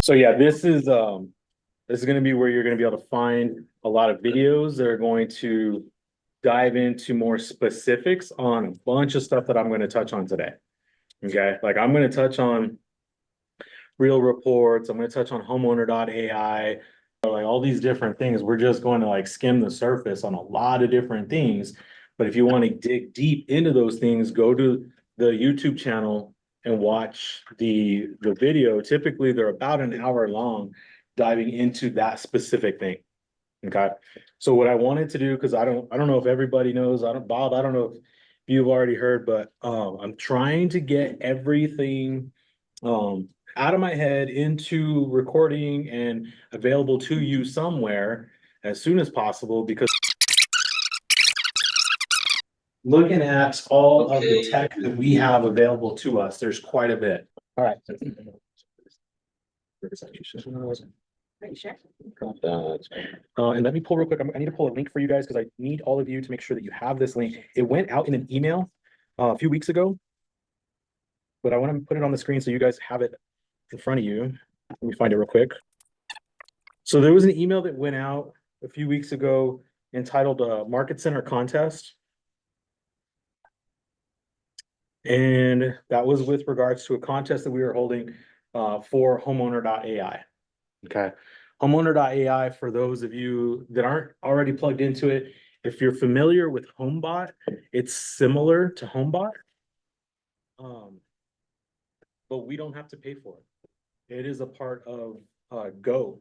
So yeah, this is going to be where you're going to be able to find a lot of videos that are going to dive into more specifics on a bunch of stuff that I'm going to touch on today. Okay, like I'm going to touch on real reports. I'm going to touch on homeowner.ai, like all these different things. We're just going to like skim the surface on a lot of different things. But if you want to dig deep into those things, go to the YouTube channel and watch the video. Typically, they're about an hour long, diving into that specific thing. Okay. So what I wanted to do, because I don't know if everybody knows, Bob, I don't know if you've already heard, but I'm trying to get everything out of my head into recording and available to you somewhere as soon as possible, because looking at all of the tech that we have available to us, there's quite a bit. All right. Are you sure? Got that. And let me pull real quick. I need to pull a link for you guys because I need all of you to make sure that you have this link. It went out in an email a few weeks ago, but I want to put it on the screen so you guys have it in front of you. Let me find it real quick. So there was an email that went out a few weeks ago entitled Market Center Contest. And that was with regards to a contest that we were holding for homeowner.ai. Okay. Homeowner.ai, for those of you that aren't already plugged into it, if you're familiar with HomeBot, it's similar to HomeBot. But we don't have to pay for it. It is a part of Go.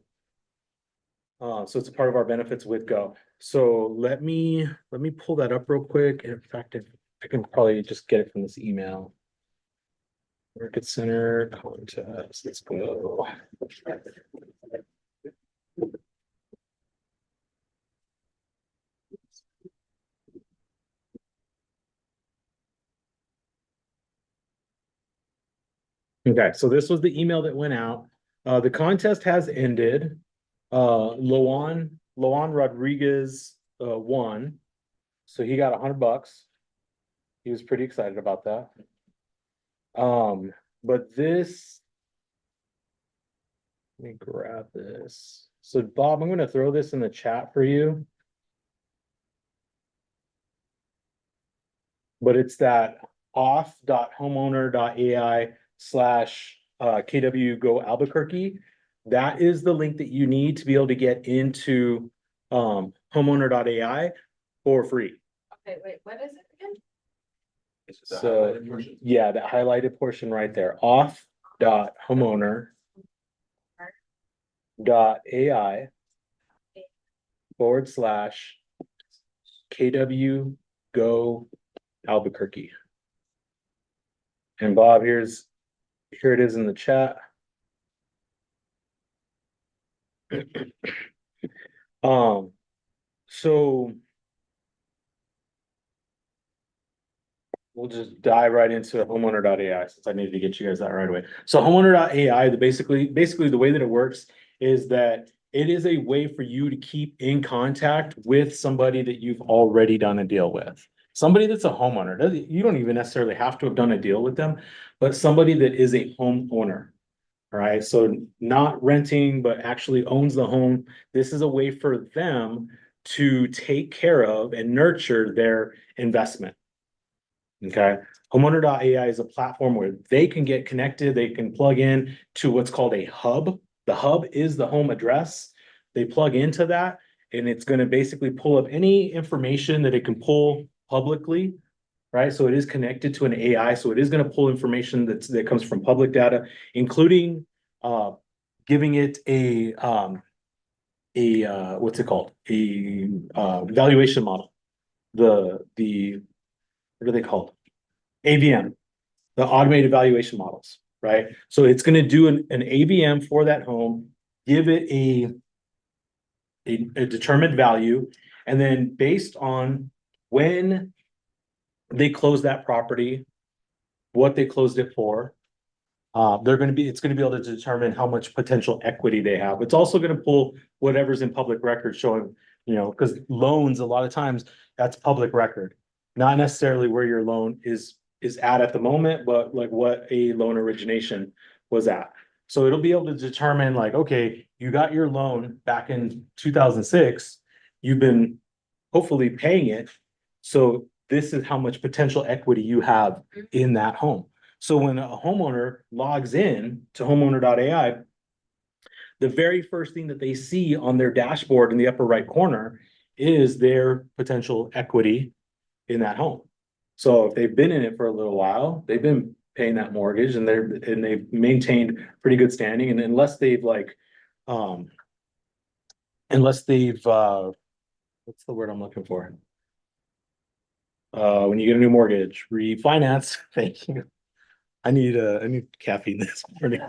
So it's a part of our benefits with Go. So let me pull that up real quick. In fact, I can probably just get it from this email. Market Center Contest. Let's go. Okay, so this was the email that went out. The contest has ended. Loan Rodriguez won. So he got $100. He was pretty excited about that. But this, let me grab this. So Bob, I'm gonna throw this in the chat for you. But it's that off.homeowner.ai slash KW Go Albuquerque. That is the link that you need to be able to get into homeowner.ai for free. Okay, wait, what is it again? So yeah, that highlighted portion right there, off.homeowner.ai / KW Go Albuquerque. And Bob, here it is in the chat. So we'll just dive right into homeowner.ai since I needed to get you guys that right away. So homeowner.ai, basically the way that it works is that it is a way for you to keep in contact with somebody that you've already done a deal with. Somebody that's a homeowner. You don't even necessarily have to have done a deal with them, but somebody that is a homeowner. All right. So not renting, but actually owns the home. This is a way for them to take care of and nurture their investment. Okay. Homeowner.ai is a platform where they can get connected. They can plug in to what's called a hub. The hub is the home address. They plug into that and it's going to basically pull up any information that it can pull publicly, right? So it is connected to an AI. So it is going to pull information that comes from public data, including giving it a what's it called? A valuation model. The what are they called? AVM, the automated valuation models, right? So it's going to do an AVM for that home, give it a determined value, and then based on when they close that property, what they closed it for, it's going to be able to determine how much potential equity they have. It's also going to pull whatever's in public record showing, because loans, a lot of times that's public record, not necessarily where your loan is at the moment, but like what a loan origination was at. So it'll be able to determine like, okay, you got your loan back in 2006. You've been hopefully paying it. So this is how much potential equity you have in that home. So when a homeowner logs in to homeowner.ai, the very first thing that they see on their dashboard in the upper right corner is their potential equity in that home. So if they've been in it for a little while, they've been paying that mortgage and they've maintained pretty good standing. And unless they've unless they've what's the word I'm looking for? When you get a new mortgage, refinance. Thank you. I need caffeine this morning.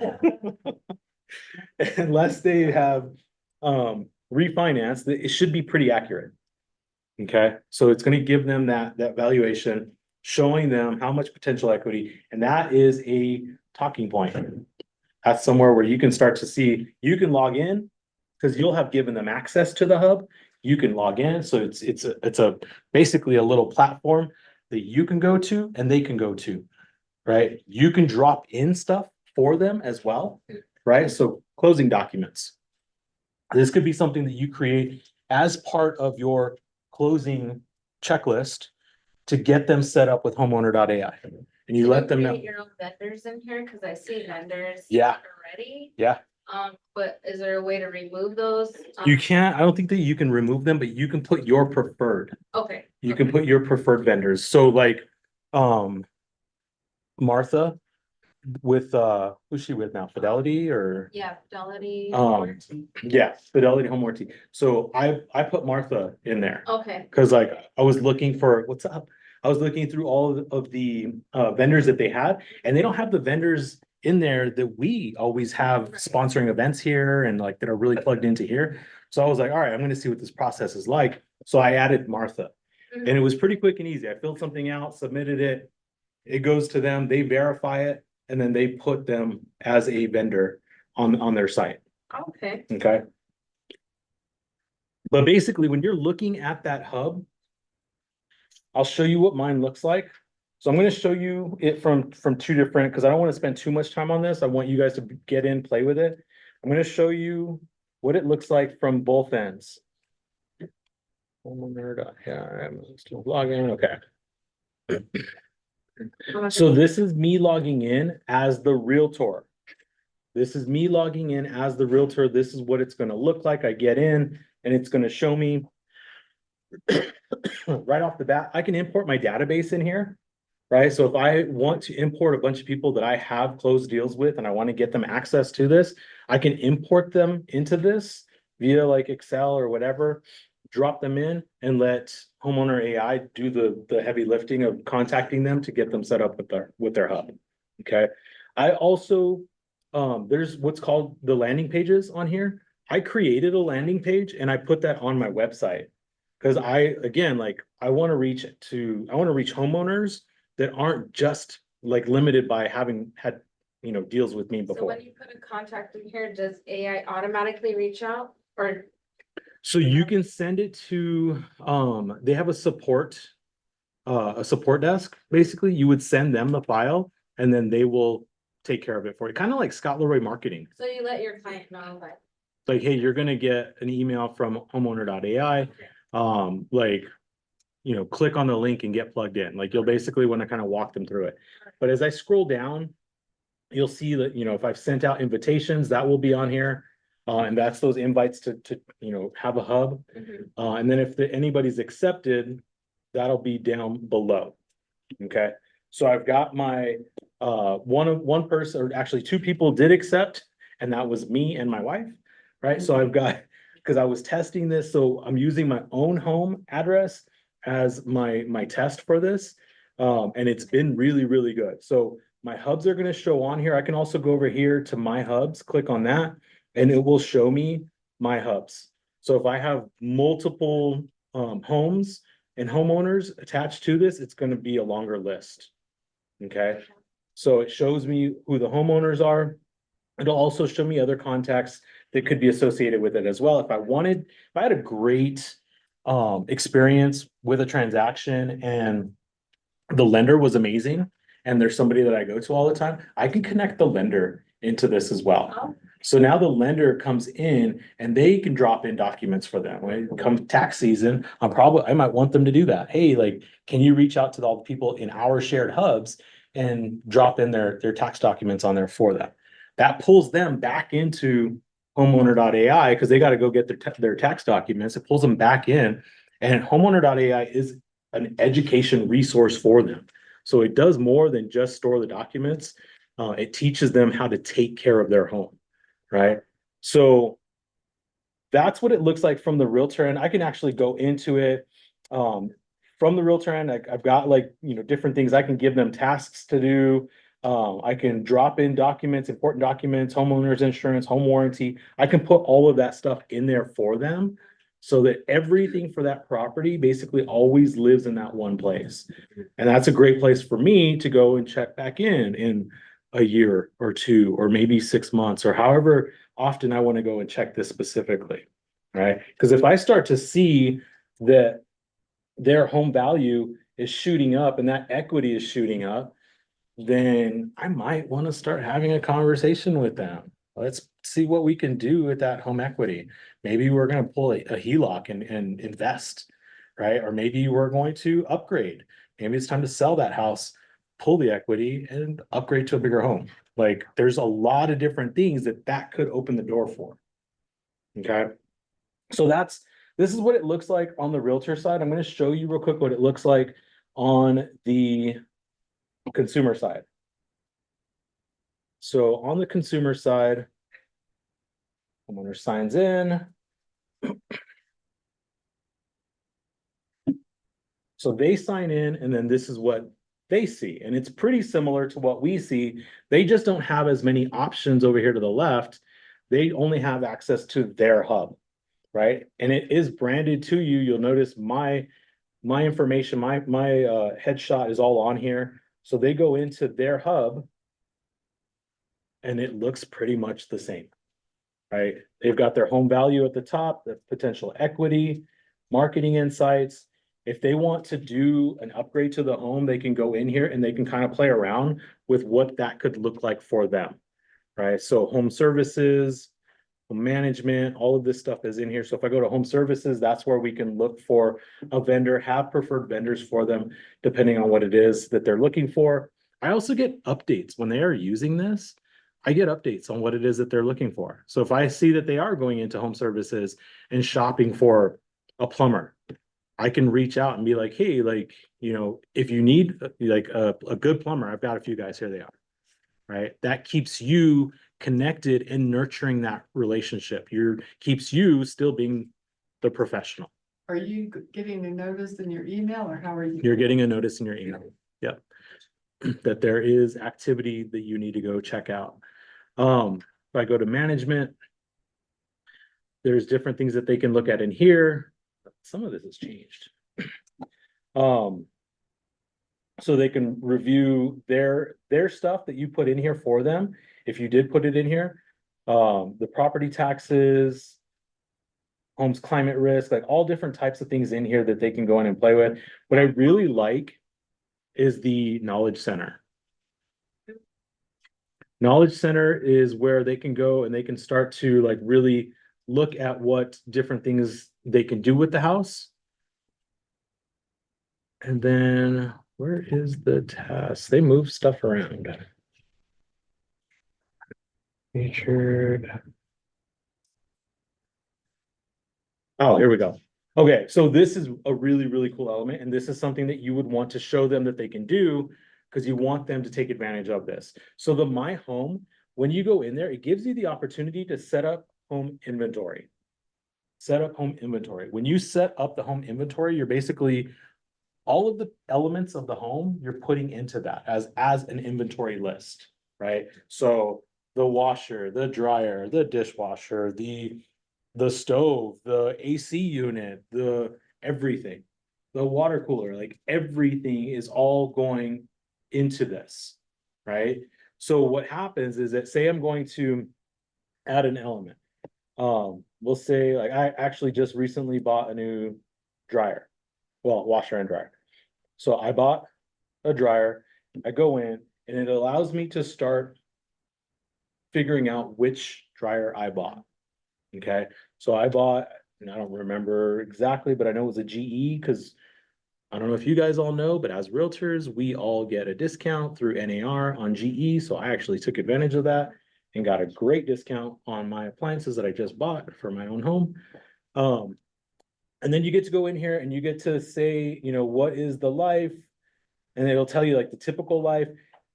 Unless they have refinanced, it should be pretty accurate. Okay, so it's gonna give them that valuation, showing them how much potential equity, and that is a talking point. That's somewhere where you can start to see, you can log in, because you'll have given them access to the hub. You can log in, so it's a basically a little platform that you can go to and they can go to, right? You can drop in stuff for them as well, right? So closing documents. This could be something that you create as part of your closing checklist to get them set up with homeowner.ai. And you let them know. Create your own vendors in here, cause I see vendors. Yeah. Already, Yeah, but is there a way to remove those? you can't, I don't think that you can remove them, but you can put your preferred. Okay. You can put your preferred vendors. So like, Martha with, who's she with now? Fidelity or? Yeah, Fidelity. Yeah, Fidelity Home Warranty. So I put Martha in there. Okay, Cause like I was looking for, what's up? I was looking through all of the vendors that they had, and they don't have the vendors in there that we always have sponsoring events here and like that are really plugged into here. So I was like, all right, I'm gonna see what this process is like. So I added Martha. And it was pretty quick and easy. I filled something out, submitted it. It goes to them, they verify it, and then they put them as a vendor on their site. okay. Okay. But basically, when you're looking at that hub, I'll show you what mine looks like. So I'm going to show you it from two different, because I don't want to spend too much time on this. I want you guys to get in, play with it. I'm going to show you what it looks like from both ends. Yeah, I'm still logging. Okay. So this is me logging in as the realtor. This is me logging in as the realtor. This is what it's going to look like. I get in and it's going to show me right off the bat. I can import my database in here, right? So if I want to import a bunch of people that I have closed deals with and I want to get them access to this, I can import them into this via like Excel or whatever, drop them in and let homeowner AI do the heavy lifting of contacting them to get them set up with their hub. Okay. I also, there's what's called the landing pages on here. I created a landing page and I put that on my website. Cause again, like I want to reach homeowners that aren't just like limited by having had, deals with me So before. when you put a contact in here, does AI automatically reach out or? So you can send it to, they have a support desk, basically. You would send them the file and then they will take care of it for you. Kind of like Scott Leroy Marketing. So you let your client know that. Like, hey, you're gonna get an email from homeowner.ai. Click on the link and get plugged in. Like you'll basically want to kind of walk them through it. But as I scroll down, you'll see that, if I've sent out invitations, that will be on here. And that's those invites to have a hub. And then if anybody's accepted, that'll be down below. Okay. So I've got my, one person, or actually two people did accept, and that was me and my wife, right? So I've got, because I was testing this, so I'm using my own home address as my test for this. And it's been really, really good. So my hubs are gonna show on here. I can also go over here to my hubs, click on that, and it will show me my hubs. So if I have multiple homes and homeowners attached to this, it's gonna be a longer list. Okay, so it shows me who the homeowners are. It'll also show me other contacts that could be associated with it as well. If I had a great experience with a transaction and the lender was amazing and there's somebody that I go to all the time, I can connect the lender into this as well. Oh, So now the lender comes in and they can drop in documents for them. When it comes tax season, I might want them to do that. Hey, like, can you reach out to all the people in our shared hubs and drop in their tax documents on there for them? That pulls them back into homeowner.ai because they got to go get their tax documents. It pulls them back in, and homeowner.ai is an education resource for them. So it does more than just store the documents. It teaches them how to take care of their home, right? So that's what it looks like from the realtor end. I can actually go into it. From the realtor end, I've got like, different things. I can give them tasks to do. I can drop in documents, important documents, homeowners insurance, home warranty. I can put all of that stuff in there for them so that everything for that property basically always lives in that one place. And that's a great place for me to go and check back in a year or two, or maybe 6 months, or however often I want to go and check this specifically, right? Because if I start to see that their home value is shooting up and that equity is shooting up, then I might want to start having a conversation with them. Let's see what we can do with that home equity. Maybe we're going to pull a HELOC and invest, right? Or maybe we're going to upgrade. Maybe it's time to sell that house, pull the equity and upgrade to a bigger home. Like, there's a lot of different things that could open the door for. Okay. So this is what it looks like on the realtor side. I'm going to show you real quick what it looks like on the consumer side. So on the consumer side, homeowner signs in. So they sign in, and then this is what they see. And it's pretty similar to what we see. They just don't have as many options over here to the left. They only have access to their hub, right? And it is branded to you. You'll notice my information, my headshot is all on here. So they go into their hub and it looks pretty much the same, right? They've got their home value at the top, the potential equity, marketing insights. If they want to do an upgrade to the home, they can go in here and they can kind of play around with what that could look like for them, right? So home services, home management, all of this stuff is in here. So if I go to home services, that's where we can look for a vendor, have preferred vendors for them, depending on what it is that they're looking for. I also get updates when they are using this. I get updates on what it is that they're looking for. So if I see that they are going into home services and shopping for a plumber, I can reach out and be like, hey, like, if you need like a good plumber, I've got a few guys, here they are, right? That keeps you connected and nurturing that relationship. Keeps you still being the professional. Are you getting a notice in your email, or how are you? You're getting a notice in your email. Yep. That there is activity that you need to go check out. If I go to management, there's different things that they can look at in here. Some of this has changed. So they can review their stuff that you put in here for them. If you did put it in here, the property taxes, home's climate risk, like all different types of things in here that they can go in and play with. What I really like is the knowledge center. Knowledge center is where they can go and they can start to like really look at what different things they can do with the house. And then where is the task? They move stuff around. Featured. Oh, here we go. Okay, so this is a really, really cool element, and this is something that you would want to show them that they can do because you want them to take advantage of this. So the My Home, when you go in there, it gives you the opportunity to set up home inventory. Set up home inventory. When you set up the home inventory, you're basically all of the elements of the home you're putting into that as an inventory list, right? So the washer, the dryer, the dishwasher, the stove, the AC unit, the everything, the water cooler, like everything is all going into this, right? So what happens is that, say I'm going to add an element. We'll say like I actually just recently bought a new dryer, well, washer and dryer. So I bought a dryer I go in and it allows me to start figuring out which dryer I bought. Okay, so I bought, and I don't remember exactly, but I know it was a GE because I don't know if you guys all know, but as realtors, we all get a discount through NAR on GE. So I actually took advantage of that and got a great discount on my appliances that I just bought for my own home. And then you get to go in here and you get to say, you know, what is the life? And it'll tell you like the typical life.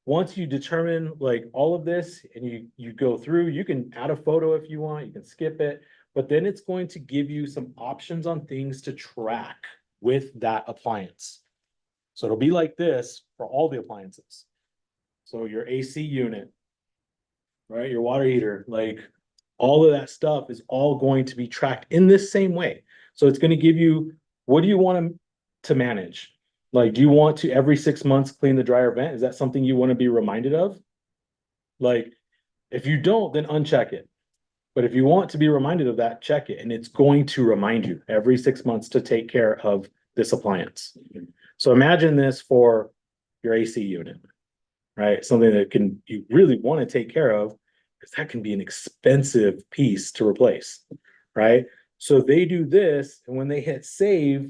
Once you determine like all of this and you go through, you can add a photo if you want, you can skip it, but then it's going to give you some options on things to track with that appliance. So it'll be like this for all the appliances. So your AC unit, right? Your water heater, like all of that stuff is all going to be tracked in this same way. So it's going to give you, what do you want to manage? Like, do you want to every 6 months clean the dryer vent? Is that something you want to be reminded of? Like, if you don't, then uncheck it. But if you want to be reminded of that, check it. And it's going to remind you every 6 months to take care of this appliance. So imagine this for your AC unit, right? Something that you really want to take care of, because that can be an expensive piece to replace, right? So they do this, and when they hit save,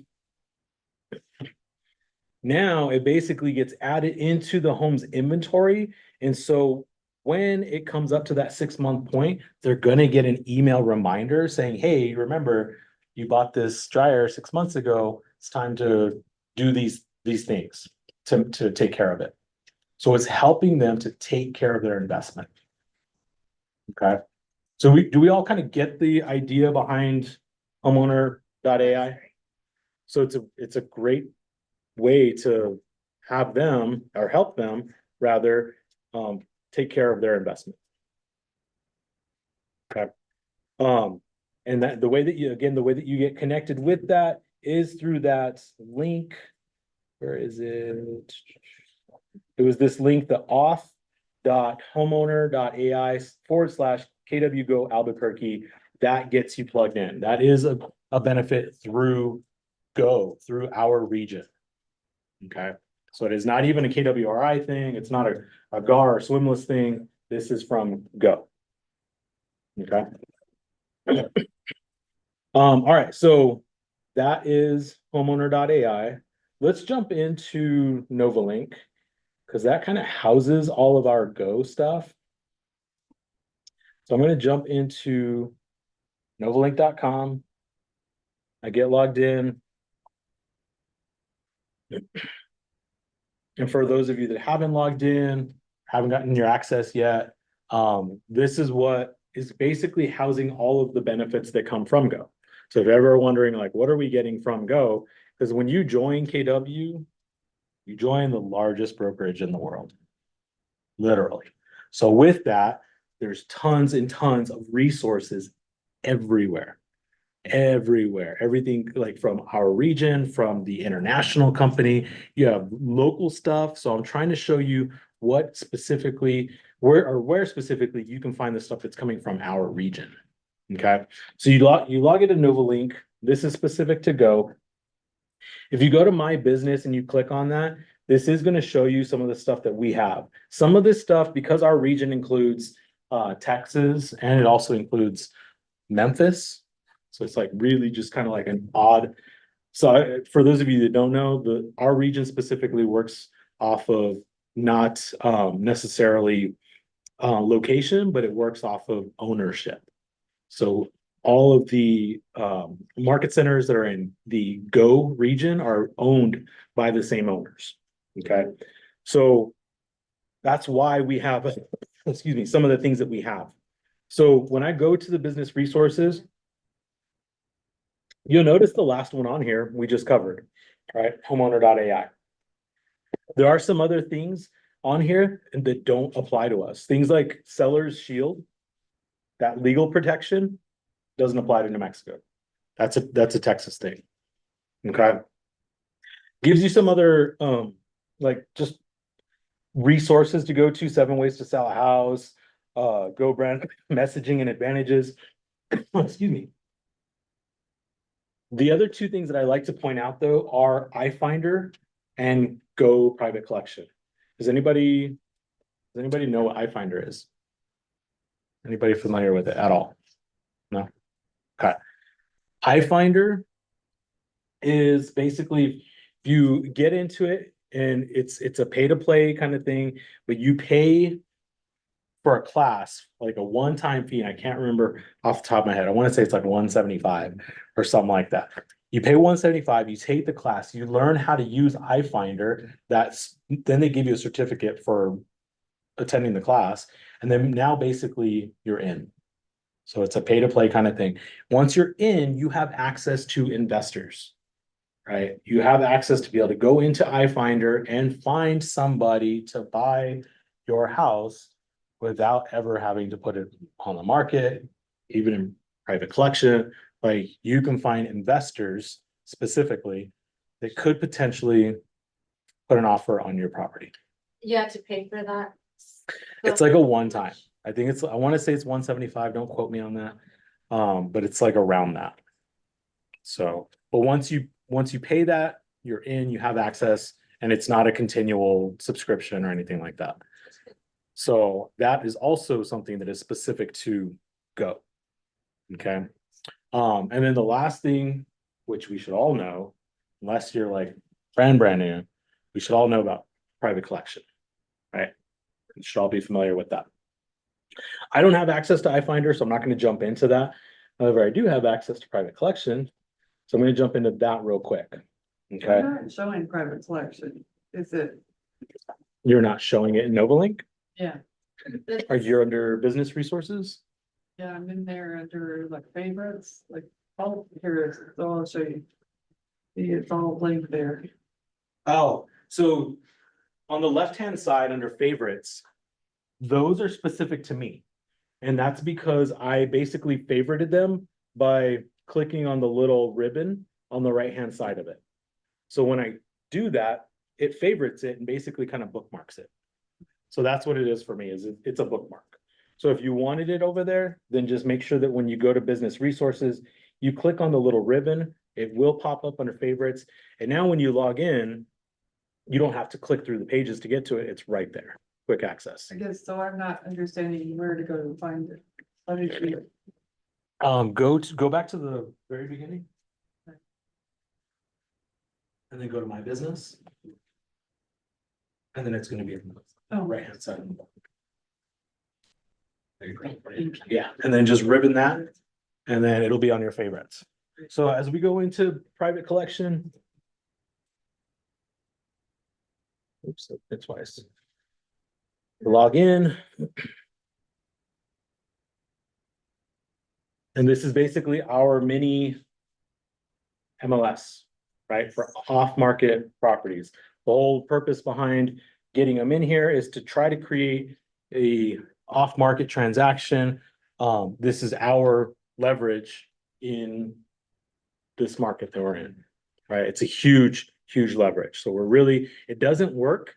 now it basically gets added into the home's inventory. And so when it comes up to that 6 month point, they're gonna get an email reminder saying, hey, remember, you bought this dryer 6 months ago. It's time to do these things to take care of it. So it's helping them to take care of their investment. Okay. So do we all kind of get the idea behind homeowner.ai? So it's a great way to have them or help them rather take care of their investment. Okay. And that the way that you get connected with that is through that link. Where is it? It was this link, the auth.homeowner.ai/KW Go Albuquerque. That gets you plugged in. That is a benefit through our region. Okay. So it is not even a KWRI thing. It's not a GAR or Swimless thing. This is from Go. Okay. All right. So that is homeowner.ai. Let's jump into Novalink, because that kind of houses all of our Go stuff. So I'm going to jump into novalink.com. I get logged in. And for those of you that haven't logged in, haven't gotten your access yet, this is what is basically housing all of the benefits that come from Go. So if you're ever wondering, like, what are we getting from Go? Because when you join KW, you join the largest brokerage in the world, literally. So with that, there's tons and tons of resources everywhere. Everything, like from our region, from the international company, you have local stuff. So I'm trying to show you what specifically, where specifically you can find the stuff that's coming from our region. Okay, so you log into Novalink. This is specific to Go. If you go to My Business and you click on that, this is going to show you some of the stuff that we have. Some of this stuff, because our region includes Texas, and it also includes Memphis. So it's like really just kind of like an odd. So for those of you that don't know, our region specifically works off of not necessarily location, but it works off of ownership. So all of the market centers that are in the Go region are owned by the same owners. Okay. So that's why we have, excuse me, some of the things that we have. So when I go to the business resources, you'll notice the last one on here we just covered, right? Homeowner.ai. There are some other things on here that don't apply to us. Things like Seller's Shield, that legal protection doesn't apply to New Mexico. That's a Texas thing. Okay. Gives you some other like just resources to go to, 7 ways to sell a house, Go brand messaging and advantages. Excuse me. The other two things that I like to point out though are iFinder and Go Private Collection. Does anybody know what iFinder is? Anybody familiar with it at all? No? Okay. iFinder is basically, if you get into it and it's a pay to play kind of thing, but you pay for a class, like a one-time fee, and I can't remember off the top of my head. I want to say it's like 175 or something like that. You pay 175, you take the class, you learn how to use iFinder. Then they give you a certificate for attending the class, and then now basically you're in. So it's a pay to play kind of thing. Once you're in, you have access to investors, right? You have access to be able to go into iFinder and find somebody to buy your house without ever having to put it on the market, even in private collection. Like, you can find investors specifically that could potentially put an offer on your property. You have to pay for that. It's like a one-time. I want to say it's 175. Don't quote me on that. But it's like around that. So, but once you pay that, you're in, you have access, and it's not a continual subscription or anything like that. So that is also something that is specific to Go. Okay. And then the last thing, which we should all know, unless you're like brand new, we should all know about private collection, right? We should all be familiar with that. I don't have access to iFinder, so I'm not going to jump into that. However, I do have access to private collection. So I'm going to jump into that real quick. Okay. You're not showing private collection, is it? You're not showing it in Novalink? Yeah, Are you under business resources? yeah, I'm in there under like favorites, like, oh, here it is, so I'll show you. See, it's all linked there. Oh, so on the left-hand side under favorites, those are specific to me. And that's because I basically favorited them by clicking on the little ribbon on the right-hand side of it. So when I do that, it favorites it and basically kind of bookmarks it. So that's what it is for me, is it's a bookmark. So if you wanted it over there, then just make sure that when you go to business resources, you click on the little ribbon, it will pop up under favorites. And now when you log in, you don't have to click through the pages to get to it. It's right there, quick access. I guess, so I'm not understanding where to go to find it. Let me see it. Go back to the very beginning. And then go to my business. And then it's gonna be on the Oh, right hand side. There you go. Yeah, and then just ribbon that, and then it'll be on your favorites. So as we go into private collection. Oops, that's twice. Log in. And this is basically our mini MLS, right, for off-market properties. The whole purpose behind getting them in here is to try to create a off-market transaction. This is our leverage in this market that we're in, right? It's a huge leverage. So it doesn't work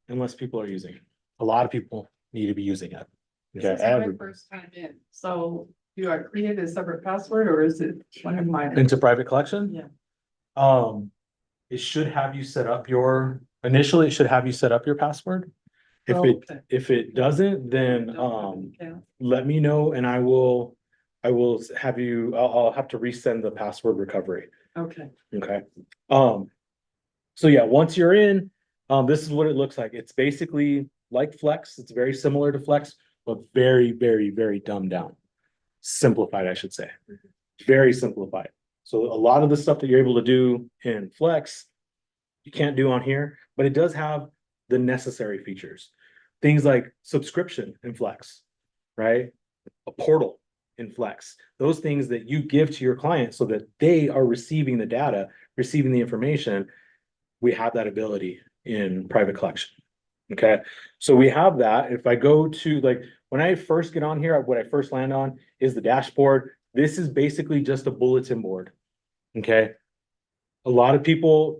unless people are using it. A lot of people need to be using it. this Okay, is my first time in, so do I create a separate password or is it one of mine? into private collection? Yeah. It should have you set up initially it should have you set up your password. Oh, okay. If it doesn't, then, Yeah. let me know and I will have you, I'll have to resend the password recovery. Okay, Okay. So yeah, once you're in, this is what it looks like. It's basically like Flex. It's very similar to Flex, but very, very, very dumbed down. Simplified, I should say. Very simplified. So a lot of the stuff that you're able to do in Flex, you can't do on here, but it does have the necessary features. Things like subscription in Flex, right? A portal in Flex. Those things that you give to your client so that they are receiving the data, receiving the information. We have that ability in private collection. Okay, so we have that. If I go to, like, when I first get on here, what I first land on is the dashboard. This is basically just a bulletin board. Okay. A lot of people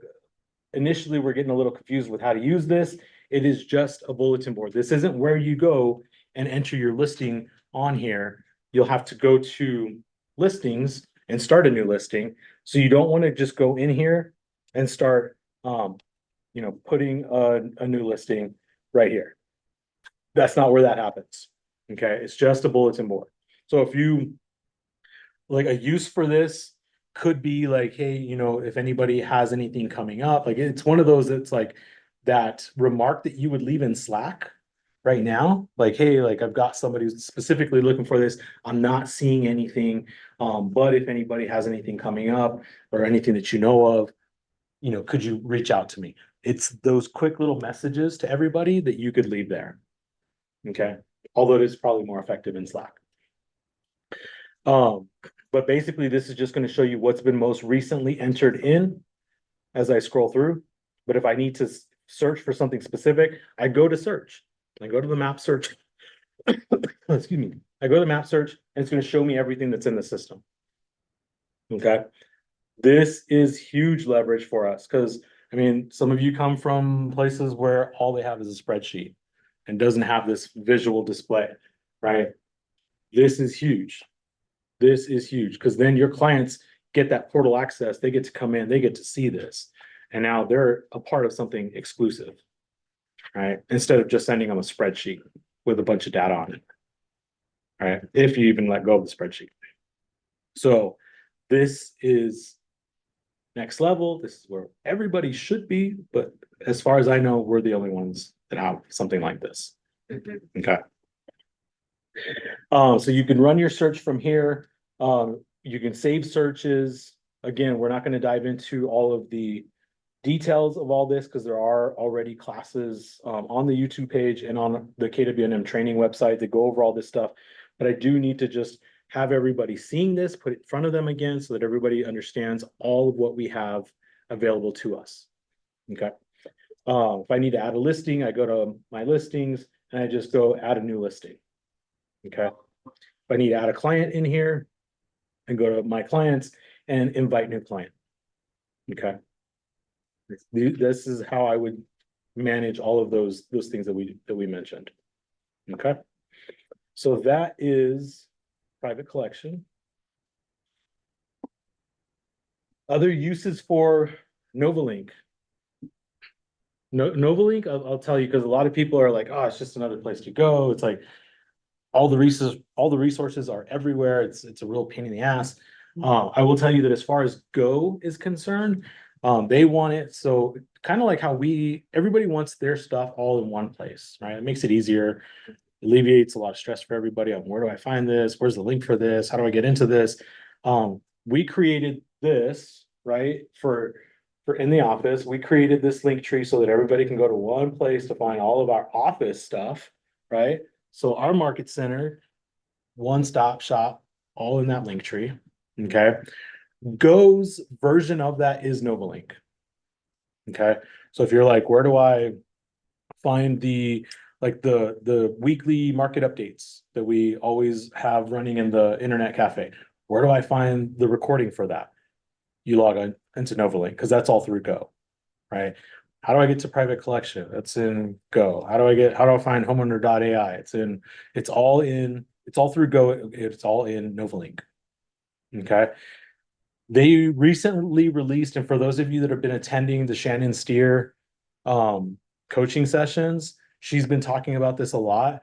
initially were getting a little confused with how to use this. It is just a bulletin board. This isn't where you go and enter your listing on here. You'll have to go to listings and start a new listing. So you don't want to just go in here and start, putting a new listing right here. That's not where that happens. Okay, it's just a bulletin board. So if you, like, a use for this could be like, hey, you know, if anybody has anything coming up, like, it's one of those that's like that remark that you would leave in Slack right now, like, hey, like, I've got somebody who's specifically looking for this. I'm not seeing anything. But if anybody has anything coming up or anything that you know of, you know, could you reach out to me? It's those quick little messages to everybody that you could leave there. Okay, although it is probably more effective in Slack. But basically, this is just going to show you what's been most recently entered in as I scroll through. But if I need to search for something specific, I go to search. I go to the map search. Excuse me. I go to the map search and it's going to show me everything that's in the system. Okay. This is huge leverage for us because, I mean, some of you come from places where all they have is a spreadsheet and doesn't have this visual display, right? This is huge. This is huge because then your clients get that portal access. They get to come in, they get to see this. And now they're a part of something exclusive, right? Instead of just sending them a spreadsheet with a bunch of data on it, right? If you even let go of the spreadsheet. So this is next level. This is where everybody should be. But as far as I know, we're the only ones that have something like this. Okay. So you can run your search from here. You can save searches. Again, we're not going to dive into all of the details of all this because there are already classes on the YouTube page and on the KWNM training website that go over all this stuff. But I do need to just have everybody seeing this, put it in front of them again so that everybody understands all of what we have available to us. Okay. If I need to add a listing, I go to my listings and I just go add a new listing. Okay. If I need to add a client in here, I go to my clients and invite new client. Okay. This is how I would manage all of those things that we mentioned. Okay. So that is private collection. Other uses for Novalink. Novalink, I'll tell you, because a lot of people are like, oh, it's just another place to go. It's like all the resources are everywhere. It's a real pain in the ass. I will tell you that as far as Go is concerned, they want it so kind of like how everybody wants their stuff all in one place, right? It makes it easier, alleviates a lot of stress for everybody on where do I find this? Where's the link for this? How do I get into this? We created this, right? For in the office, we created this link tree so that everybody can go to one place to find all of our office stuff, right? So our market center, one-stop shop, all in that link tree. Okay. Go's version of that is Novalink. Okay. So if you're like, where do I find the weekly market updates that we always have running in the internet cafe? Where do I find the recording for that? You log on into Novalink because that's all through Go, right? How do I get to private collection? That's in Go. How do I find homeowner.ai? It's all through Go. It's all in Novalink. Okay. They recently released, and for those of you that have been attending the Shannon Steer coaching sessions, she's been talking about this a lot.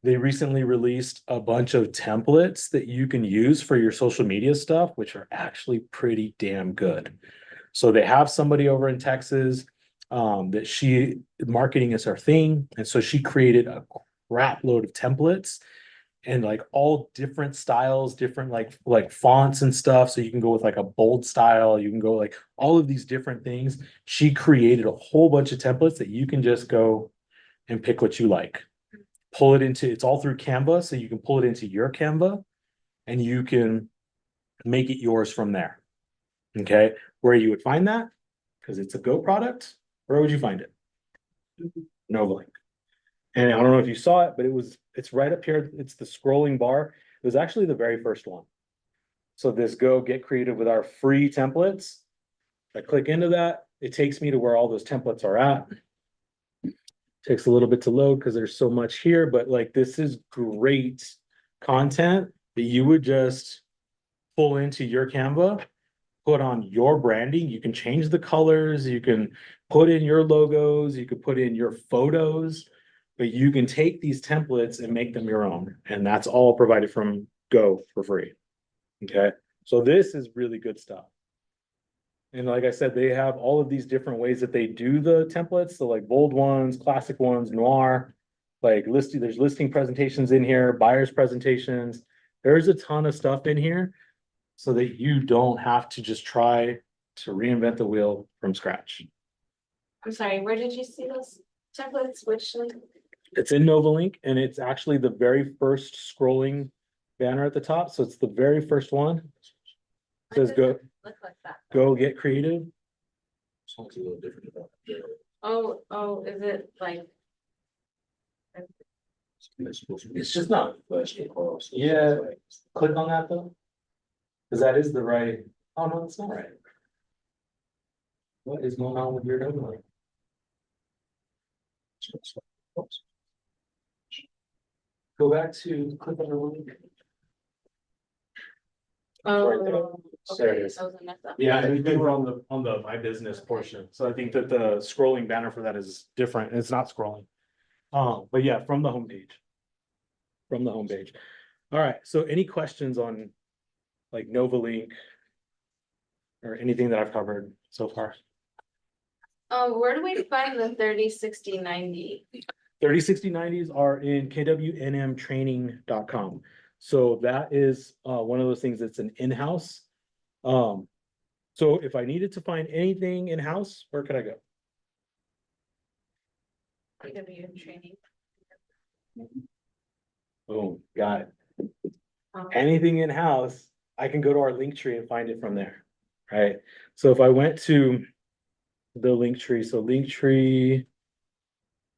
They recently released a bunch of templates that you can use for your social media stuff, which are actually pretty damn good. So they have somebody over in Texas that marketing is her thing. And so she created a crap load of templates and like all different styles, different like fonts and stuff. So you can go with like a bold style, you can go like all of these different things. She created a whole bunch of templates that you can just go and pick what you like. It's all through Canva, so you can pull it into your Canva and you can make it yours from there. Okay, where you would find that, because it's a Go product, where would you find it? Novalink. And I don't know if you saw it, but it's right up here. It's the scrolling bar. It was actually the very first one. So this Go Get Creative with our free templates. I click into that, it takes me to where all those templates are at. Takes a little bit to load because there's so much here, but like this is great content that you would just pull into your Canva, put on your branding. You can change the colors, you can put in your logos, you can put in your photos. But you can take these templates and make them your own, and that's all provided from Go for free. Okay, so this is really good stuff. And like I said, they have all of these different ways that they do the templates, so like bold ones, classic ones, noir, like listing, there's listing presentations in here, buyers presentations. There's a ton of stuff in here so that you don't have to just try to reinvent the wheel from scratch. I'm sorry, where did you see those templates? Which link? It's in Novalink and it's actually the very first scrolling banner at the top. So it's the very first one. It says go, Look like that. go get creative. Sounds a little different about that. Oh, is it like? It's just not flashed across. Yeah. Click on that though. Cause that is the right, oh no, it's not right. What is going on with your Novalink? Go back to click on the link. Right there. Oh, There it okay, is. that was a mess up. Yeah, and we were on the my business portion, so I think that the scrolling banner for that is different, it's not scrolling. But yeah, from the homepage. From the homepage. All right, so any questions on like Novalink? Or anything that I've covered so far? Where do we find the 30, 60, 90? 30, 60, 90s are in kwNmtraining.com. So that is one of those things that's an in-house. So if I needed to find anything in-house, where could I go? KW training. Boom, got it. Okay. Anything in-house, I can go to our link tree and find it from there, right? So if I went to the link tree, so link tree,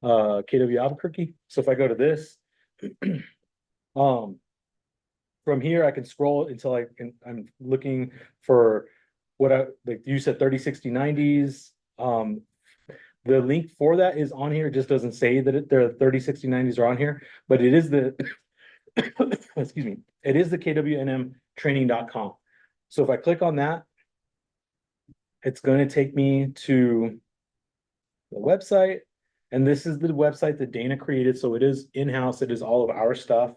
KW Albuquerque. So if I go to this, from here, I can scroll until I'm looking for what like you said, 30, 60, 90s. The link for that is on here. It just doesn't say that the 30, 60, 90s are on here, but it is the, excuse me, it is the KWNMtraining.com. So if I click on that, it's going to take me to the website. And this is the website that Dana created. So it is in-house. It is all of our stuff.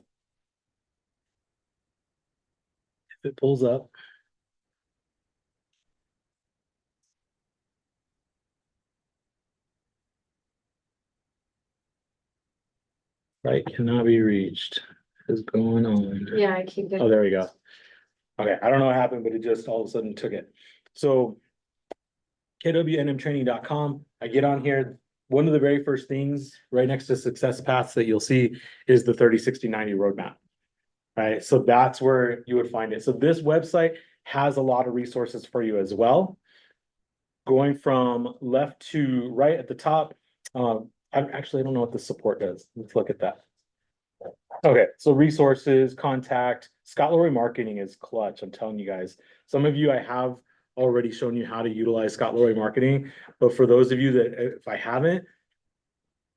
If it pulls up. Right, cannot be reached. What is going on? Yeah, I keep it. Oh, there we go. Okay, I don't know what happened, but it just all of a sudden took it. So kwNmtraining.com, I get on here. One of the very first things right next to success paths that you'll see is the 30, 60, 90 roadmap. Right, so that's where you would find it. So this website has a lot of resources for you as well. Going from left to right at the top, I don't know what the support does. Let's look at that. Okay, so resources, contact, Scott Leroy Marketing is clutch. I'm telling you guys. Some of you I have already shown you how to utilize Scott Leroy Marketing, but for those of you that if I haven't,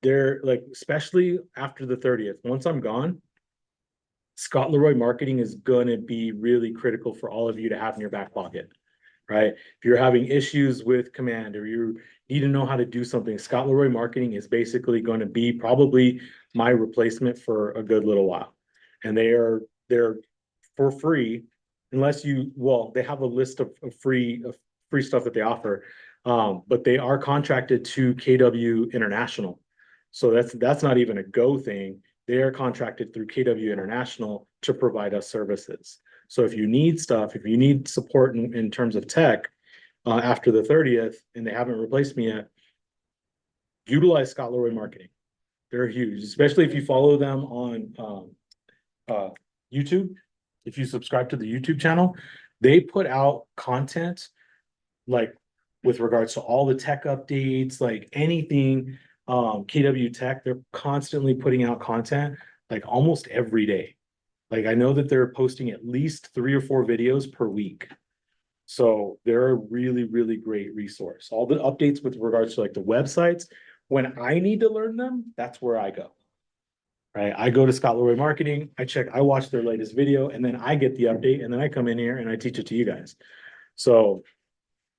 they're like, especially after the 30th, once I'm gone, Scott Leroy Marketing is gonna be really critical for all of you to have in your back pocket, right? If you're having issues with command or you need to know how to do something, Scott Leroy Marketing is basically going to be probably my replacement for a good little while. And they're for free, unless they have a list of free stuff that they offer. But they are contracted to KW International. So that's not even a Go thing. They are contracted through KW International to provide us services. So if you need stuff, if you need support in terms of tech, after the 30th and they haven't replaced me yet, utilize Scott Leroy Marketing. They're huge, especially if you follow them on YouTube. If you subscribe to the YouTube channel, they put out content like with regards to all the tech updates, like anything KW Tech, they're constantly putting out content like almost every day. Like I know that they're posting at least 3 or 4 videos per week. So they're a really, really great resource. All the updates with regards to like the websites, when I need to learn them, that's where I go. Right? I go to Scott Leroy Marketing, I watch their latest video, and then I get the update, and then I come in here and I teach it to you guys. So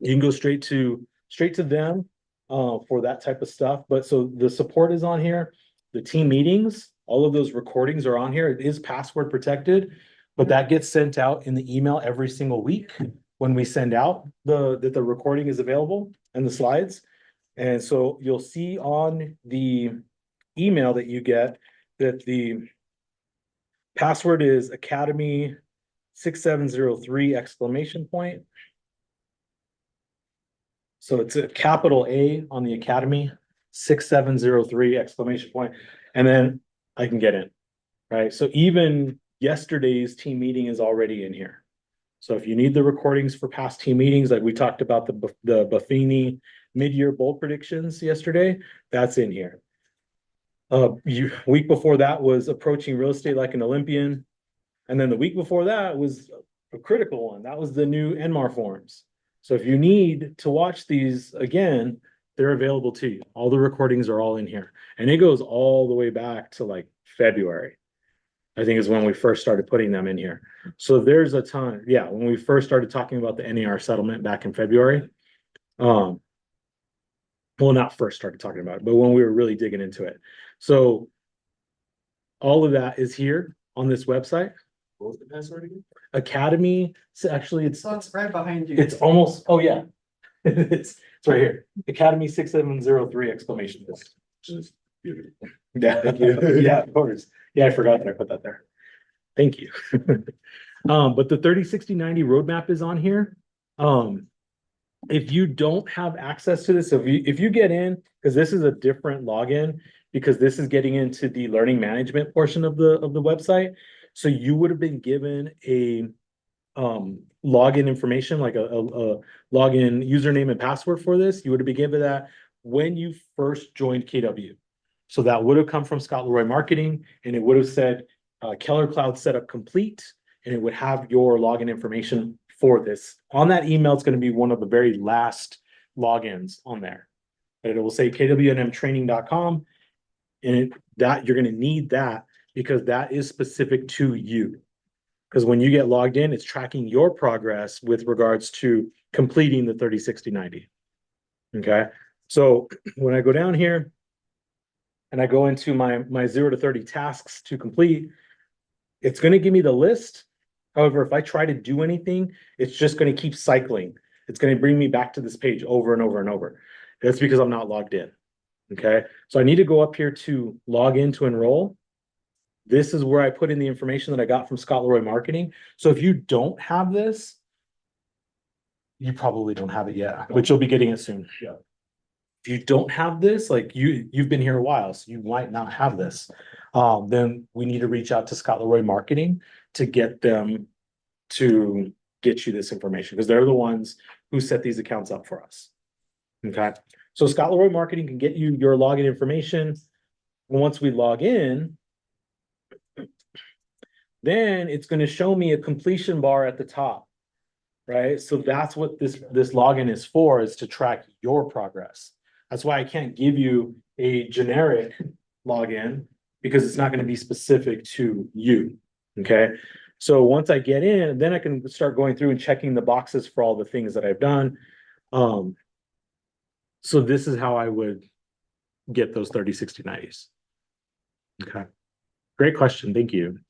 you can go straight to them for that type of stuff. But so the support is on here. the team meetings, all of those recordings are on here. It is password protected. But that gets sent out in the email every single week when we send out that the recording is available and the slides. And so you'll see on the email that you get that the password is Academy 6703 exclamation point. So it's a capital A on the Academy 6703 exclamation point, and then I can get in, right? So even yesterday's team meeting is already in here. So if you need the recordings for past team meetings, like we talked about the Buffini mid-year bowl predictions yesterday, that's in here. Week before that was approaching real estate like an Olympian. And then the week before that was a critical one. That was the new NMAR forms. So if you need to watch these again, they're available to you. All the recordings are all in here. And it goes all the way back to like February, I think is when we first started putting them in here. So there's a ton. Yeah, when we first started talking about the NAR settlement back in February. Well, not first started talking about it, but when we were really digging into it. So all of that is here on this website. What was the password again? Academy, so actually it's So it's right behind you. it's almost, oh yeah. It's right here. Academy 6703 exclamation point. Just beautiful. Yeah, Thank you. Yeah, of course. Yeah, I forgot that I put that there. Thank you. But the 30/60/90 roadmap is on here. If you don't have access to this, so if you get in, because this is a different login, because this is getting into the learning management portion of the website. So you would have been given a login information, like a login username and password for this. You would have been given that when you first joined KW. So that would have come from Scott Leroy Marketing, and it would have said Keller Cloud setup complete, and it would have your login information for this. On that email, it's going to be one of the very last logins on there. And it will say KWNMtraining.com, and that you're going to need that because that is specific to you. Because when you get logged in, it's tracking your progress with regards to completing the 30/60/90. Okay, so when I go down here and I go into my 0 to 30 tasks to complete, it's going to give me the list. However, if I try to do anything, it's just going to keep cycling. It's going to bring me back to this page over and over and over. That's because I'm not logged in. Okay, so I need to go up here to log in to enroll. This is where I put in the information that I got from Scott Leroy Marketing. So if you don't have this, you probably don't have it yet, but you'll be getting it soon. Yeah. If you don't have this, like you've been here a while, so you might not have this. Then we need to reach out to Scott Leroy Marketing to get them to get you this information because they're the ones who set these accounts up for us. Okay, so Scott Leroy Marketing can get you your login information. Once we log in, then it's going to show me a completion bar at the top, right? So that's what this login is for, is to track your progress. That's why I can't give you a generic login because it's not going to be specific to you, okay? So once I get in, then I can start going through and checking the boxes for all the things that I've done. So this is how I would get those 30/60/90s. Okay, great question. Thank you.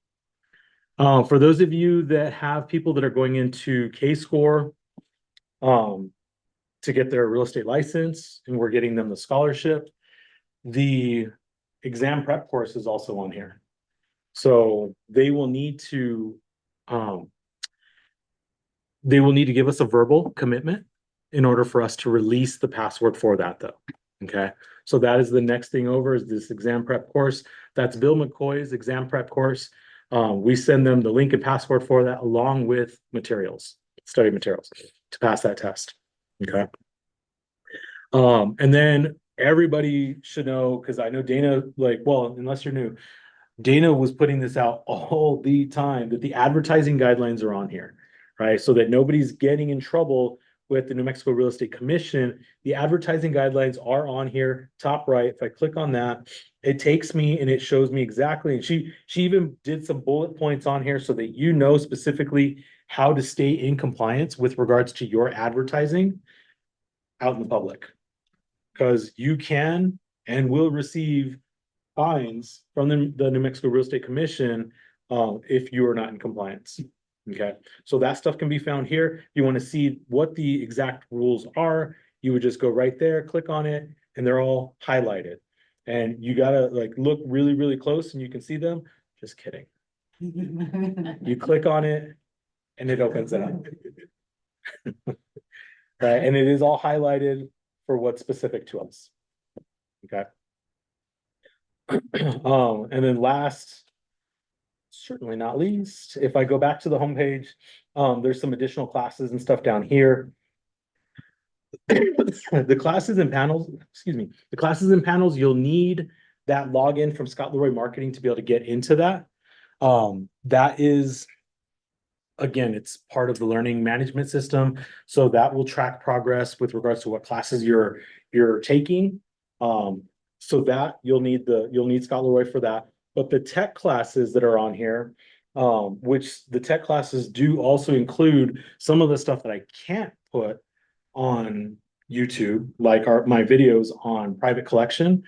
For those of you that have people that are going into K-Score to get their real estate license, and we're getting them the scholarship, the exam prep course is also on here. So they will need to give us a verbal commitment in order for us to release the password for that though. Okay, so that is the next thing over, is this exam prep course. That's Bill McCoy's exam prep course. We send them the link and password for that along with materials, study materials to pass that test. Okay. And then everybody should know, because I know Dana, unless you're new, Dana was putting this out all the time, that the advertising guidelines are on here, right? So that nobody's getting in trouble with the New Mexico Real Estate Commission. The advertising guidelines are on here, top right. If I click on that, it takes me and it shows me exactly. And she even did some bullet points on here so that you know specifically how to stay in compliance with regards to your advertising out in the public. Because you can and will receive fines from the New Mexico Real Estate Commission if you are not in compliance. Okay, so that stuff can be found here. If you want to see what the exact rules are, you would just go right there, click on it, and they're all highlighted. And you gotta like look really, really close and you can see them. Just kidding. You click on it and it opens it up. Right, and it is all highlighted for what's specific to us. Okay. And then last, certainly not least, if I go back to the homepage, there's some additional classes and stuff down here. The classes and panels, excuse me, the classes and panels, you'll need that login from Scott Leroy Marketing to be able to get into that. That is, again, it's part of the learning management system. So that will track progress with regards to what classes you're taking. So that you'll need Scott Leroy for that. But the tech classes that are on here, which the tech classes do also include some of the stuff that I can't put on YouTube, like my videos on private collection,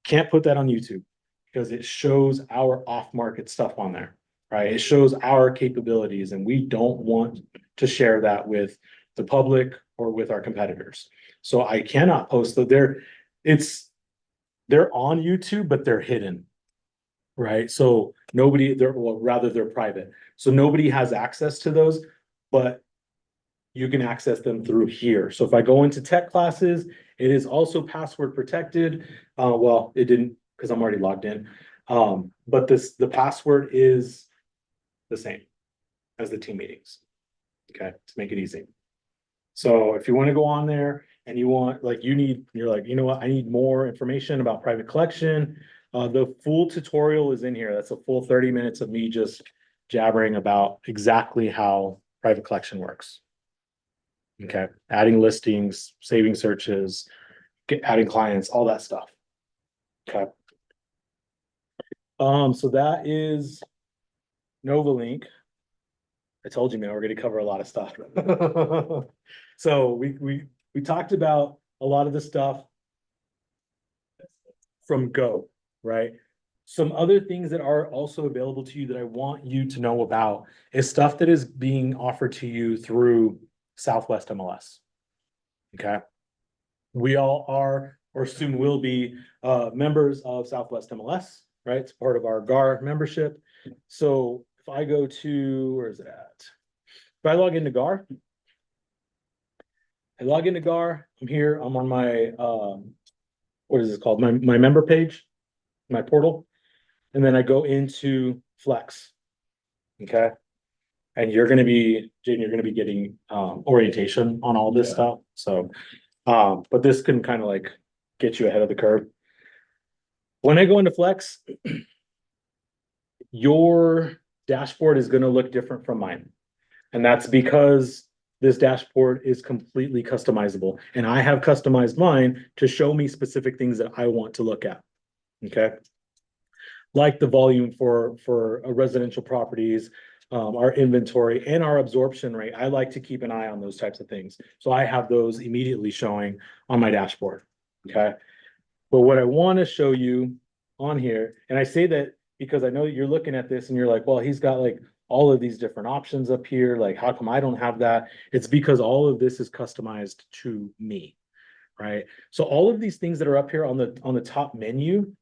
can't put that on YouTube because it shows our off-market stuff on there, right? It shows our capabilities and we don't want to share that with the public or with our competitors. So I cannot post that they're on YouTube, but they're hidden, right? So they're private. So nobody has access to those, but you can access them through here. So if I go into tech classes, it is also password protected. Well, it didn't because I'm already logged in. But the password is the same as the team meetings. Okay, to make it easy. So if you want to go on there and you want, like, you're like, you know what, I need more information about private collection. The full tutorial is in here. That's a full 30 minutes of me just jabbering about exactly how private collection works. Okay, adding listings, saving searches, adding clients, all that stuff. Okay. So that is Novalink. I told you, man, we're going to cover a lot of stuff. So we talked about a lot of the stuff from Go, right? Some other things that are also available to you that I want you to know about is stuff that is being offered to you through Southwest MLS. Okay. We all are, or soon will be, members of Southwest MLS, right? It's part of our GAR membership. So if I go to, where is it at? If I log into GAR, I'm here, I'm on my, what is it called? My member page, my portal. And then I go into Flex. Okay. And you're going to be, Jaden, you're going to be getting orientation on all this stuff. So, but this can kind of like get you ahead of the curve. When I go into Flex, your dashboard is going to look different from mine. And that's because this dashboard is completely customizable. And I have customized mine to show me specific things that I want to look at. Okay. Like the volume for residential properties, our inventory and our absorption rate. I like to keep an eye on those types of things. So I have those immediately showing on my dashboard. Okay. But what I want to show you on here, and I say that because I know that you're looking at this and you're like, well, he's got like all of these different options up here. Like, how come I don't have that? It's because all of this is customized to me. Right. So all of these things that are up here on the top menu,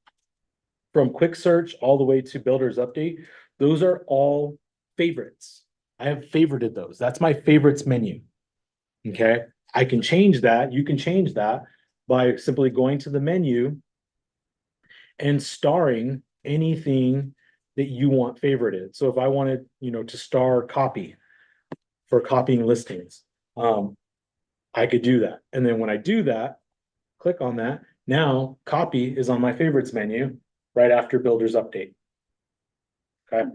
from quick search all the way to builder's update, those are all favorites. I have favorited those. That's my favorites menu. Okay. I can change that. You can change that by simply going to the menu and starring anything that you want favorited. So if I wanted, to star copy for copying listings, I could do that. And then when I do that, click on that. Now copy is on my favorites menu right after builder's update. Okay.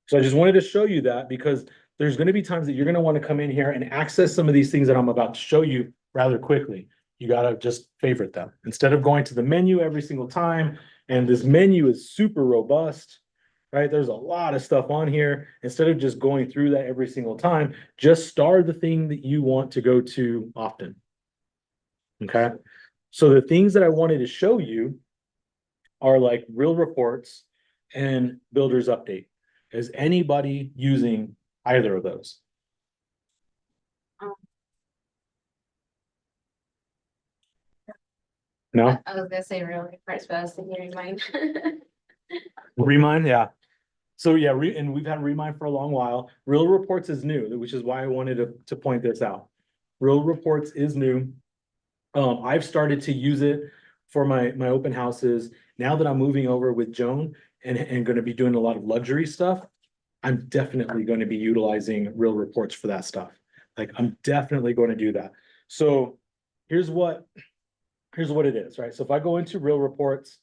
So I just wanted to show you that because there's going to be times that you're going to want to come in here and access some of these things that I'm about to show you rather quickly. You got to just favorite them instead of going to the menu every single time. And this menu is super robust, right? There's a lot of stuff on here. Instead of just going through that every single time, just star the thing that you want to go to often. Okay. So the things that I wanted to show you are like Real Reports and Builders Update. Is anybody using either of those? No? I was gonna say real reports, but I was thinking Remind. Remind, yeah. So yeah, and we've had Remind for a long while. Real Reports is new, which is why I wanted to point this out. Real Reports is new. I've started to use it for my open houses. Now that I'm moving over with Joan and gonna be doing a lot of luxury stuff, I'm definitely going to be utilizing Real Reports for that stuff. Like, I'm definitely going to do that. So here's what it is, right? So if I go into Real Reports,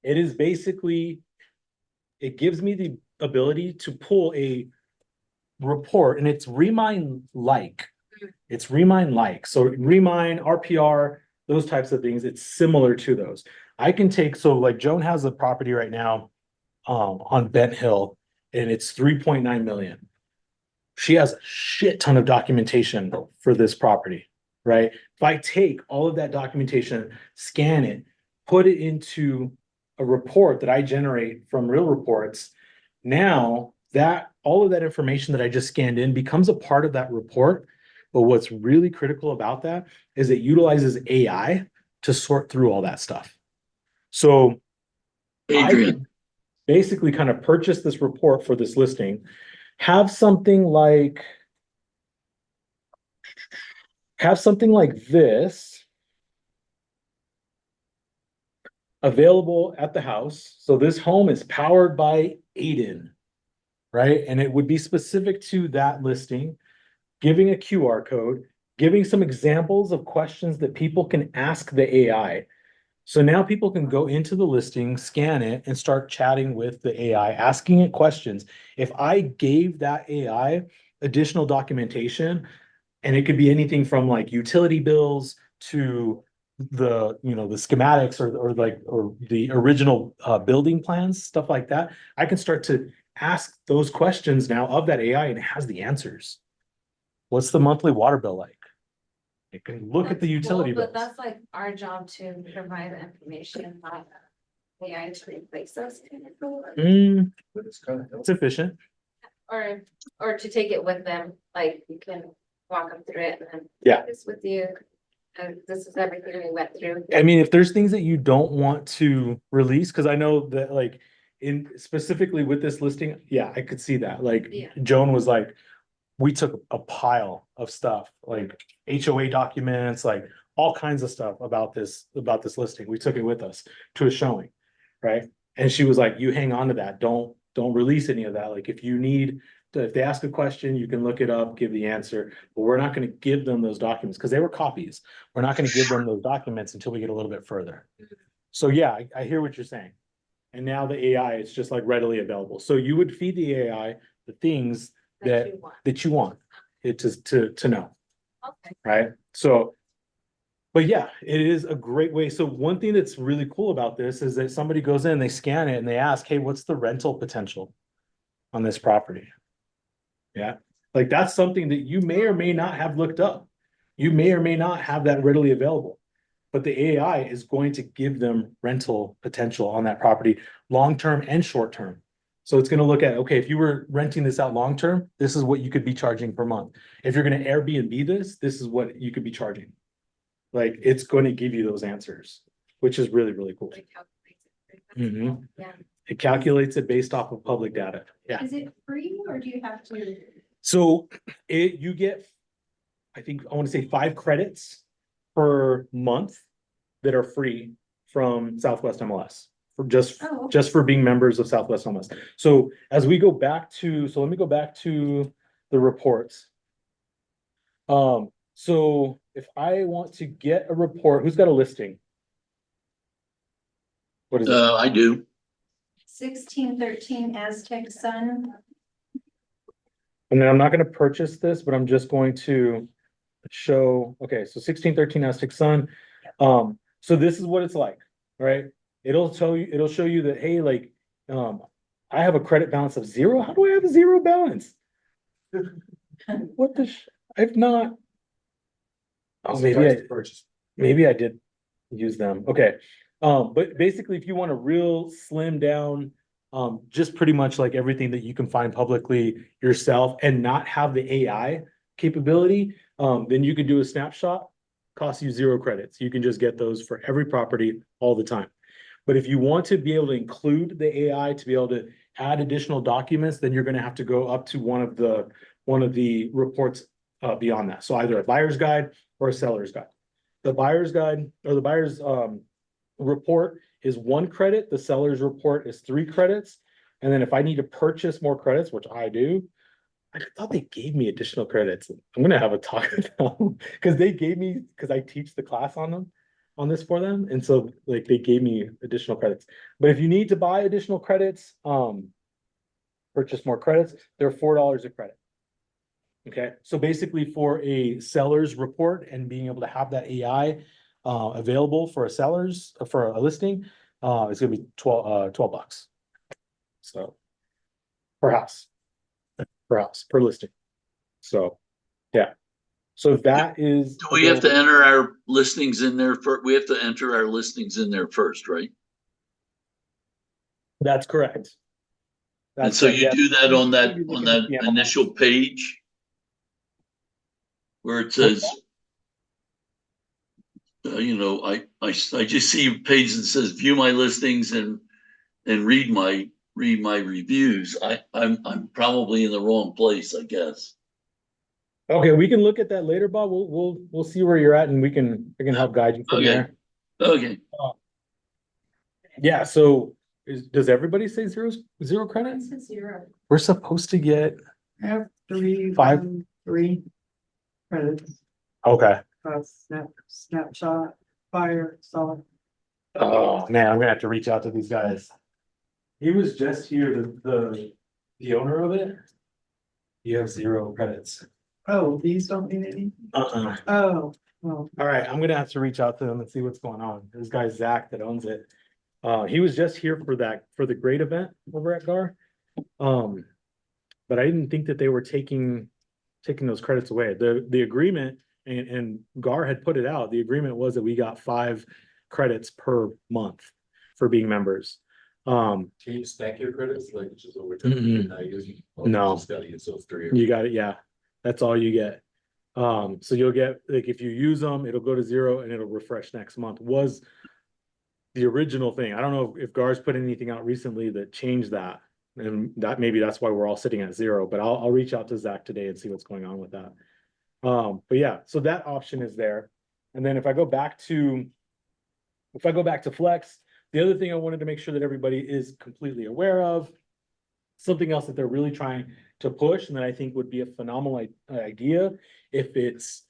it is basically, it gives me the ability to pull a report, and it's Remind like. It's Remind like. So Remind, RPR, those types of things, it's similar to those. I can take, so like Joan has a property right now on Bent Hill, and it's 3.9 million. She has a shit ton of documentation for this property, right? If I take all of that documentation, scan it, put it into a report that I generate from Real Reports, now that all of that information that I just scanned in becomes a part of that report. But what's really critical about that is it utilizes AI to sort through all that stuff. So Adrian, basically kind of purchase this report for this listing, have something like this available at the house. So this home is powered by Aiden, right? And it would be specific to that listing, giving a QR code, giving some examples of questions that people can ask the AI. So now people can go into the listing, scan it, and start chatting with the AI, asking it questions. If I gave that AI additional documentation, and it could be anything from like utility bills to the, the schematics or the original building plans, stuff like that, I can start to ask those questions now of that AI, and it has the answers. What's the monthly water bill like? It can look at the That's utility cool, bills. But that's like our job to provide the information, not AI to replace us. But it's kind of. It's efficient. Or to take it with them, like you can walk them through it and then. Yeah. This with you, this is everything we went through. I mean, if there's things that you don't want to release, because I know that like in specifically with this listing, yeah, I could see that. Like Yeah. Joan was like, we took a pile of stuff, like HOA documents, like all kinds of stuff about this listing. We took it with us to a showing, right? And she was like, you hang on to that. Don't release any of that. Like if you need if they ask a question, you can look it up, give the answer, but we're not going to give them those documents because they were copies. We're not going to give them those documents until we get a little bit further. So yeah, I hear what you're saying. And now the AI is just like readily available. So you would feed the AI the things that you want. you want it to know, Okay. right? So, but yeah, it is a great way. So one thing that's really cool about this is that somebody goes in, they scan it and they ask, hey, what's the rental potential on this property? Yeah, like that's something that you may or may not have looked up. You may or may not have that readily available. But the AI is going to give them rental potential on that property, long-term and short-term. So it's going to look at, okay, if you were renting this out long-term, this is what you could be charging per month. If you're going to Airbnb this is what you could be charging. Like, it's going to give you those answers, which is really, really cool. Like calculates it. Mhm. Yeah. It calculates it based off of public data. Yeah. Is it free or do you have to? So you get, I think, I want to say 5 credits per month that are free from Southwest MLS for just Oh, okay. for being members of Southwest MLS. So as we go back to, let me go back to the reports. So if I want to get a report, who's got a listing? What is it? I do. 1613 Aztec Sun. And then I'm not gonna purchase this, but I'm just going to show, okay, so 1613 Aztec Sun. So this is what it's like, right? It'll show you that, hey, like, I have a credit balance of 0. How do I have a 0 balance? What the I've not. Oh, maybe I did use them. Okay, But basically, if you want a real slim down, just pretty much like everything that you can find publicly yourself and not have the AI capability, then you could do a snapshot, costs you 0 credits. You can just get those for every property all the time. But if you want to be able to include the AI to be able to add additional documents, then you're gonna have to go up to one of the reports beyond that. So either a buyer's guide or a seller's guide. The buyer's guide or the buyer's report is 1 credit, the seller's report is 3 credits. And then if I need to purchase more credits, which I do, I thought they gave me additional credits. I'm gonna have a talk with them because they gave me, because I teach the class on them, on this for them. And so like they gave me additional credits. But if you need to buy additional credits, purchase more credits, they're $4 a credit. Okay, so basically for a seller's report and being able to have that AI available for for a listing, it's gonna be 12 bucks. So per house, per listing. So, yeah. So that is. Do we have to enter our listings in there we have to enter our listings in there first, right? That's correct. And That's so correct, you yeah. do that on that, You're on looking at that the MLS. initial page? Where it says, I just see a page that says view my listings and read my reviews. I'm probably in the wrong place, I guess. Okay, we can look at that later, Bob. We'll see where you're at and we can help guide you from Okay. there. Okay, Yeah, so does everybody say zero credits? This is 0. We're supposed to get, I have 3, 5. 3 credits, okay. snapshot, fire, solid. Oh, man, I'm gonna have to reach out to these guys. He was just here, the owner of it. You have 0 credits. Oh, these don't mean any? Uh-uh. Oh, well, All right, I'm gonna have to reach out to them and see what's going on. This guy Zach that owns it. He was just here for the great event over at GAR. But I didn't think that they were taking those credits away. The agreement and GAR had put it out. The agreement was that we got 5 credits per month for being members. Can you stack your credits like just over Mm-mm. time? No. Just gotta use those 3. You got it, yeah. That's all you get. So you'll get, like, if you use them, it'll go to 0 and it'll refresh next month, was the original thing. I don't know if GAR's put anything out recently that changed that. And that maybe that's why we're all sitting at 0, but I'll reach out to Zach today and see what's going on with that. But yeah, so that option is there. And then if I go back to Flex, the other thing I wanted to make sure that everybody is completely aware of, something else that they're really trying to push and that I think would be a phenomenal idea if it's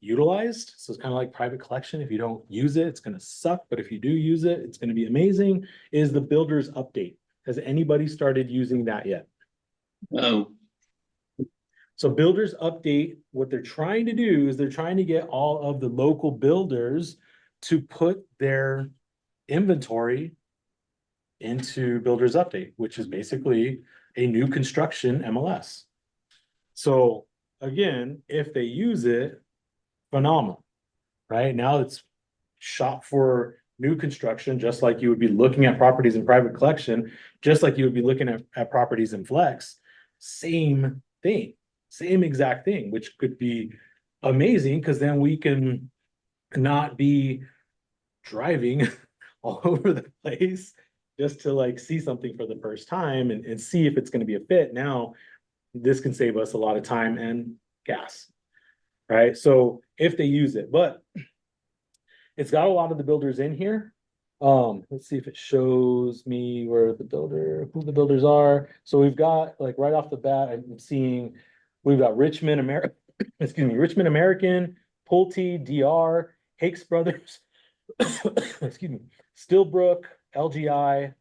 utilized. So it's kind of like private collection. If you don't use it, it's going to suck. But if you do use it, it's going to be amazing, is the builder's update. Has anybody started using that yet? no, So builders update, what they're trying to do is they're trying to get all of the local builders to put their inventory into builders update, which is basically a new construction MLS. So again, if they use it, phenomenal, right? Now it's shop for new construction, just like you would be looking at properties in private collection, just like you would be looking at properties in Flex, same thing, same exact thing, which could be amazing because then we can not be driving all over the place just to like see something for the first time and see if it's going to be a fit. Now, this can save us a lot of time and gas, right? So if they use it, but it's got a lot of the builders in here. Let's see if it shows me who the builders are. So we've got, like, right off the bat, I'm seeing we've got Richmond American, Pulte, DR, Hakes Brothers, excuse me, Stillbrook, LGI.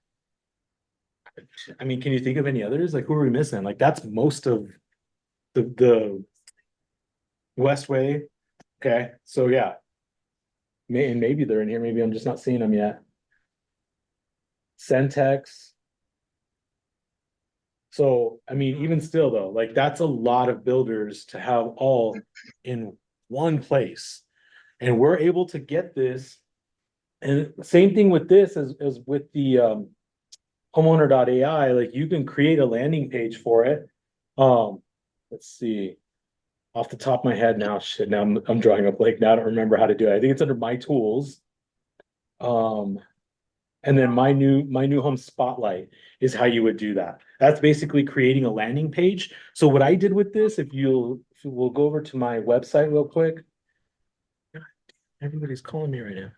I mean, can you think of any others? Like, who are we missing? Like, that's most of the Westway. Okay, so yeah. And maybe they're in here, maybe I'm just not seeing them yet. Centex. So, I mean, even still though, like, that's a lot of builders to have all in one place. And we're able to get this And same thing with this as with the homeowner.ai, like you can create a landing page for it. Let's see. Off the top of my head now, shit, now I'm drawing a blank now. I don't remember how to do it. I think it's under my tools. And then my new home spotlight is how you would do that. That's basically creating a landing page. So what I did with this, if we'll go over to my website real quick. Everybody's calling me right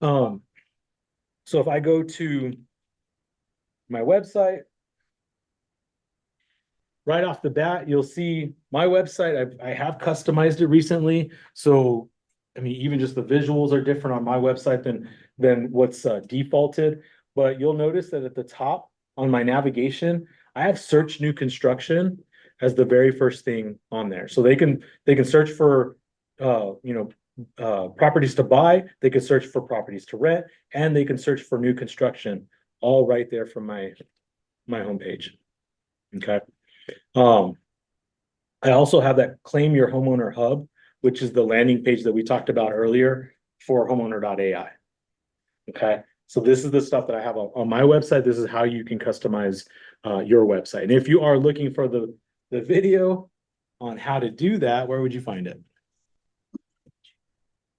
now. So if I go to my website, right off the bat, you'll see my website. I have customized it recently. So, I mean, even just the visuals are different on my website than what's defaulted. But you'll notice that at the top on my navigation, I have search new construction as the very first thing on there. So they can search for properties to buy, they can search for properties to rent, and they can search for new construction, all right there from my homepage. Okay. I also have that Claim Your Homeowner Hub, which is the landing page that we talked about earlier for homeowner.ai. Okay, so this is the stuff that I have on my website. This is how you can customize your website. And if you are looking for the video on how to do that, where would you find it?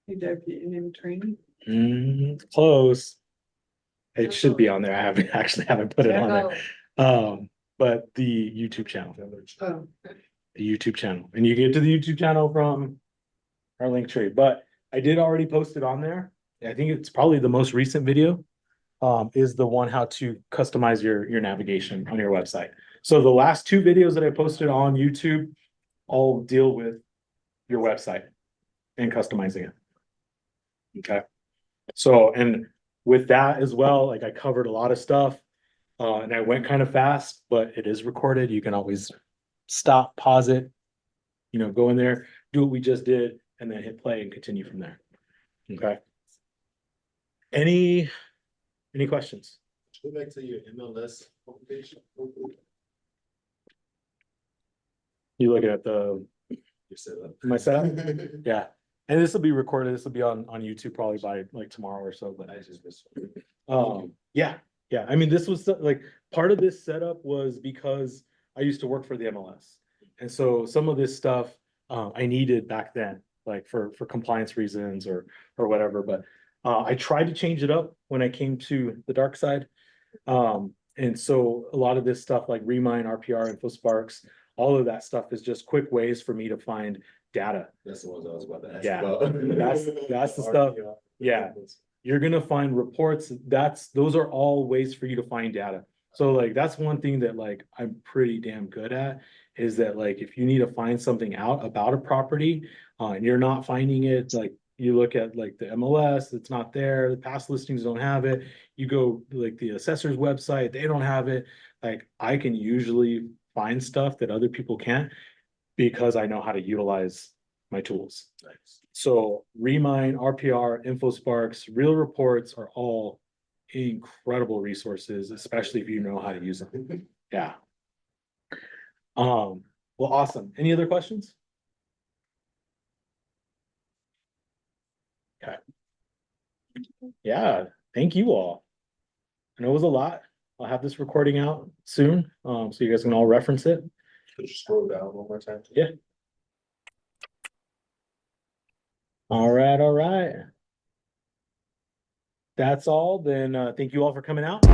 Hey, deputy name training. Close. It should be on there. I haven't put it on there. But the YouTube channel. Oh, The YouTube channel, and you get to the YouTube channel from our link tree, but I did already post it on there. I think it's probably the most recent video. Is the one how to customize your navigation on your website. So the last two videos that I posted on YouTube all deal with your website and customizing it. Okay. So, and with that as well, like I covered a lot of stuff. And I went kind of fast, but it is recorded. You can always stop, pause it, go in there, do what we just did, and then hit play and continue from there. Okay. Any questions? Go back to your MLS homepage. You looking at the You said that. my setup? Yeah. And this will be recorded. This will be on YouTube probably by like tomorrow or so, but I just missed. yeah. I mean, this was like part of this setup was because I used to work for the MLS. And so some of this stuff I needed back then, like for compliance reasons or whatever, but I tried to change it up when I came to the dark side. And so a lot of this stuff like Remine, RPR, InfoSparks, all of that stuff is just quick ways for me to find data. That's the ones I was about to ask Yeah, about. that's the stuff. Yeah. You're gonna find reports, those are all ways for you to find data. So like, that's one thing that like, I'm pretty damn good at, is that like, if you need to find something out about a property, and you're not finding it, like, you look at like the MLS, it's not there, the past listings don't have it, you go like the assessor's website, they don't have it, like, I can usually find stuff that other people can't, because I know how to utilize my tools. Nice. So Remine, RPR, InfoSparks, Real Reports are all incredible resources, especially if you know how to use them. Yeah. Well, awesome. Any other questions? Okay. Yeah, thank you all. I know it was a lot. I'll have this recording out soon, so you guys can all reference it. Could you scroll down one more time? Yeah. All right. That's all. Then, thank you all for coming out.